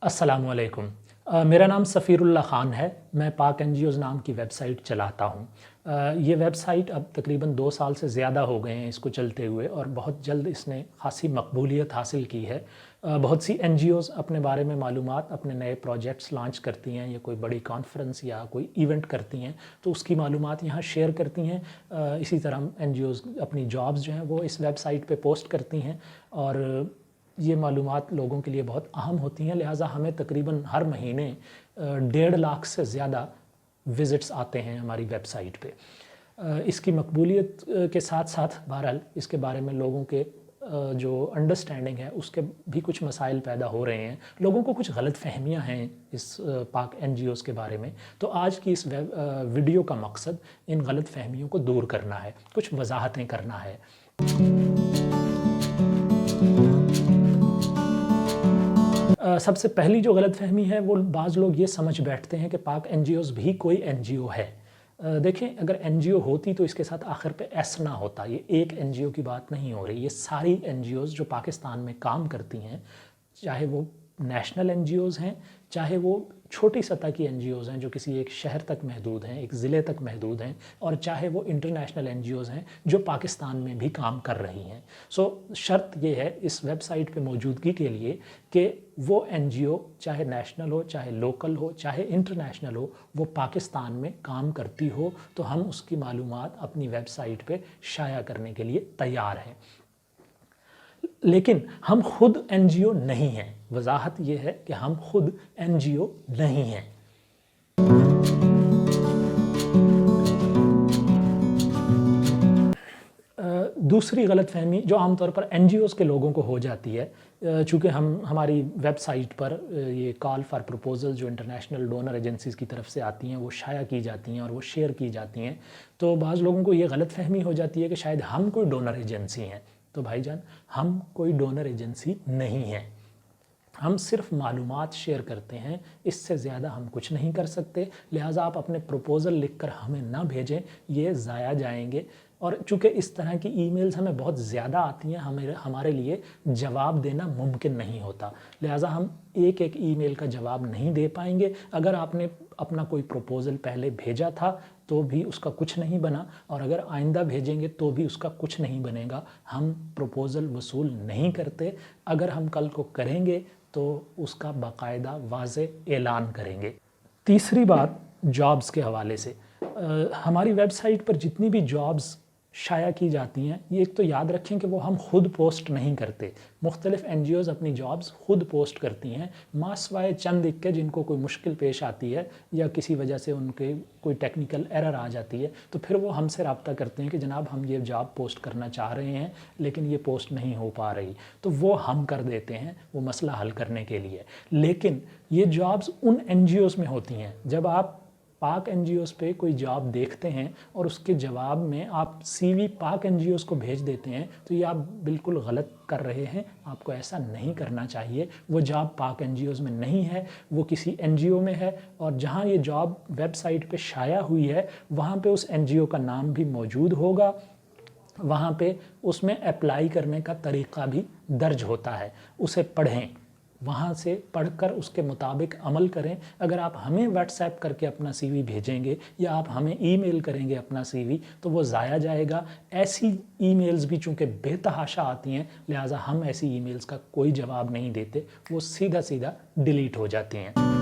अस्सलामुअलैकुम। मेरा नाम सफ़ीरुल्लाह ख़ान है। मैं पाक एनजीओज़ नाम की वेबसाइट चलाता हूँ। ये वेबसाइट अब तकरीबन 2 साल से ज़्यादा हो गए हैं इसको चलते हुए और बहुत जल्द इसने ख़ासी मकबूलियत हासिल की है। बहुत सी एनजीओज़ अपने बारे में मालूमात, अपने नए प्रोजेक्ट्स लॉन्च करती हैं या कोई बड़ी कॉन्फ्रेंस या कोई इवेंट करती हैं तो उसकी मालूमात यहाँ शेयर करती हैं। इसी तरह एनजीओज़ अपनी जॉब्स जो हैं वो इस वेबसाइट पे पोस्ट करती हैं और ये मालूमात लोगों के लिए बहुत अहम होती हैं। लिहाजा हमें तकरीबन हर महीने 1.5 लाख से ज़्यादा विज़िट्स आते हैं हमारी वेबसाइट पे। इसकी मकबूलियत के साथ साथ बहरहाल इसके बारे में लोगों के जो अंडरस्टैंडिंग है उसके भी कुछ मसाइल पैदा हो रहे हैं। लोगों को कुछ गलत फहमियाँ हैं इस पाक एनजीओज़ के बारे में। तो आज की इस वीडियो का मकसद इन गलत फहमियों को दूर करना है, कुछ वजाहतें करना है। सबसे पहली जो गलतफ़हमी है वो बाज़ लोग ये समझ बैठते हैं कि पाक एनजीओज़ भी कोई एनजीओ है। देखें, अगर एनजीओ होती तो इसके साथ आखिर पे एस ना होता। ये एक एनजीओ की बात नहीं हो रही, ये सारी एनजीओज़ जो पाकिस्तान में काम करती हैं, चाहे वो नेशनल एनजीओज़ हैं, चाहे वो छोटी सतह की एनजीओज़ हैं जो किसी एक शहर तक महदूद हैं, एक ज़िले तक महदूद हैं, और चाहे वो इंटरनेशनल एनजीओज़ हैं जो पाकिस्तान में भी काम कर रही हैं। शर्त ये है इस वेबसाइट पे मौजूदगी के लिए कि वो एनजीओ चाहे नेशनल हो, चाहे लोकल हो, चाहे इंटरनेशनल हो, वो पाकिस्तान में काम करती हो तो हम उसकी मालूमात अपनी वेबसाइट पे शाया करने के लिए तैयार हैं। लेकिन हम खुद एनजीओ नहीं हैं। वजाहत ये है कि हम खुद एनजीओ नहीं हैं। दूसरी गलतफहमी जो आमतौर पर एनजीओज़ के लोगों को हो जाती है, चूँकि हमारी वेबसाइट पर ये कॉल फॉर प्रपोजल जो इंटरनेशनल डोनर एजेंसीज़ की तरफ से आती हैं वो शाया की जाती हैं और वो शेयर की जाती हैं, तो बाज़ लोगों को ये गलतफहमी हो जाती है कि शायद हम कोई डोनर एजेंसी हैं। तो भाईजान, हम कोई डोनर एजेंसी नहीं हैं। हम सिर्फ मालूमात शेयर करते हैं, इससे ज़्यादा हम कुछ नहीं कर सकते। लिहाजा आप अपने प्रपोज़ल लिखकर हमें ना भेजें, ये ज़ाया जाएंगे। और चूँकि इस तरह की ईमेल्स हमें बहुत ज़्यादा आती हैं, हमारे लिए जवाब देना मुमकिन नहीं होता। लिहाजा हम एक एक ईमेल का जवाब नहीं दे पाएंगे। अगर आपने अपना कोई प्रपोज़ल पहले भेजा था तो भी उसका कुछ नहीं बना, और अगर आइंदा भेजेंगे तो भी उसका कुछ नहीं बनेगा। हम प्रपोज़ल वसूल नहीं करते। अगर हम कल को करेंगे तो उसका बाकायदा वाज़े ऐलान करेंगे। तीसरी बात जॉब्स के हवाले से, हमारी वेबसाइट पर जितनी भी जॉब्स शाया की जाती हैं, ये एक तो याद रखें कि वो हम खुद पोस्ट नहीं करते। मुख्तलिफ़ एनजीओज़ अपनी जॉब्स खुद पोस्ट करती हैं, मासवाए चंद इक्के जिनको कोई मुश्किल पेश आती है या किसी वजह से उनके कोई टेक्निकल एरर आ जाती है तो फिर वो हमसे रब्ता करते हैं कि जनाब हम ये जॉब पोस्ट करना चाह रहे हैं लेकिन ये पोस्ट नहीं हो पा रही, तो वो हम कर देते हैं वो मसला हल करने के लिए। लेकिन ये जॉब्स उन एनजीओज़ में होती हैं। जब आप पाक एनजीओज़ पे कोई जॉब देखते हैं और उसके जवाब में आप सीवी पाक एनजीओज़ को भेज देते हैं तो ये आप बिल्कुल गलत कर रहे हैं। आपको ऐसा नहीं करना चाहिए। वो जॉब पाक एनजीओज़ में नहीं है, वो किसी एनजीओ में है, और जहां ये जॉब वेबसाइट पे शाया हुई है वहां पे उस एनजीओ का नाम भी मौजूद होगा, वहां पे उसमें अप्लाई करने का तरीक़ा भी दर्ज होता है। उसे पढ़ें, वहाँ से पढ़कर उसके मुताबिक अमल करें। अगर आप हमें व्हाट्सएप करके अपना सीवी भेजेंगे या आप हमें ईमेल करेंगे अपना सीवी तो वो ज़ाया जाएगा। ऐसी ईमेल्स भी चूँकि बेतहाशा आती हैं, लिहाजा हम ऐसी ईमेल्स का कोई जवाब नहीं देते, वो सीधा सीधा डिलीट हो जाती हैं।